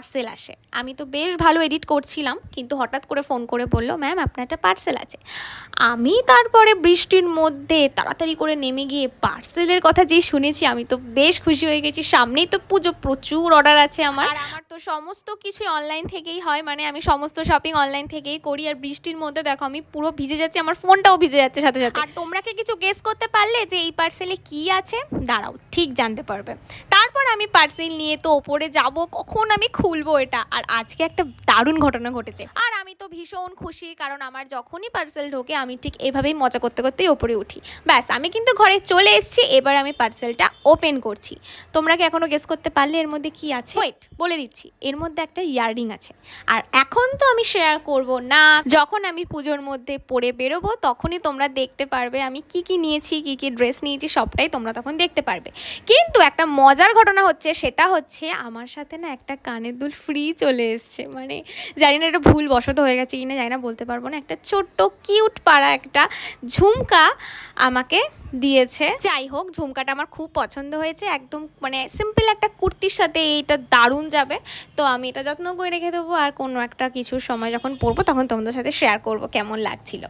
Parcel আসে। আমি তো বেশ ভালো এডিট করছিলাম, কিন্তু হঠাৎ করে ফোন করে বলল, ম্যাম আপনার একটা পার্সেল আছে। আমি তারপরে বৃষ্টির মধ্যে তাড়াতাড়ি করে নেমে গিয়ে পার্সেলের কথা যেই শুনেছি, আমি তো বেশ খুশি হয়ে গেছি। সামনেই তো পুজো, প্রচুর অর্ডার আছে আমার। আর আমার তো সমস্ত কিছুই অনলাইন থেকেই হয়, মানে আমি সমস্ত শপিং অনলাইন থেকেই করি। আর বৃষ্টির মধ্যে দেখো আমি পুরো ভিজে যাচ্ছি, আমার ফোনটাও ভিজে যাচ্ছে সাথে সাথে। আর তোমরা কি কিছু গেস করতে পারলে যে এই পার্সেলে কি আছে? দাঁড়াও, ঠিক জানতে পারবে। তারপর আমি পার্সেল নিয়ে তো ওপরে যাব, কখন আমি খুলবো এটা। আর আজকে একটা দারুণ ঘটনা ঘটেছে, আর আমি তো ভীষণ খুশি, কারণ আমার যখনই পার্সেল ঢোকে আমি ঠিক এভাবেই মজা করতে করতেই ওপরে উঠি। ব্যাস, আমি কিন্তু ঘরে চলে এসেছি, এবার আমি পার্সেলটা ওপেন করছি। তোমরা কি এখনো গেস করতে পারলে এর মধ্যে কি আছে? ওয়েট, বলে দিচ্ছি, এর মধ্যে একটা ইয়াররিং আছে। আর এখন তো আমি শেয়ার করব না, যখন আমি পুজোর মধ্যে পরে বেরোবো তখনই তোমরা দেখতে পারবে আমি কি কি নিয়েছি, কি কি ড্রেস নিয়েছি, সবটাই তোমরা তখন দেখতে পারবে। কিন্তু একটা মজার ঘটনা হচ্ছে, সেটা হচ্ছে আমার সাথে না একটা কানের দুল ফ্রি চলে এসছে। মানে জানি না এটা ভুল বশত হয়ে গেছে কিনা, জানি না, বলতে পারবো না। একটা ছোট্ট কিউট পাড়া একটা ঝুমকা আমাকে দিয়েছে। যাই হোক, ঝুমকাটা আমার খুব পছন্দ হয়েছে, একদম মানে সিম্পল একটা কুর্তির সাথে এইটা দারুণ যাবে। তো আমি এটা যত্ন করে রেখে দেবো, আর কোনো একটা কিছুর সময় যখন পরবো তখন তোমাদের সাথে শেয়ার করবো কেমন লাগছিল।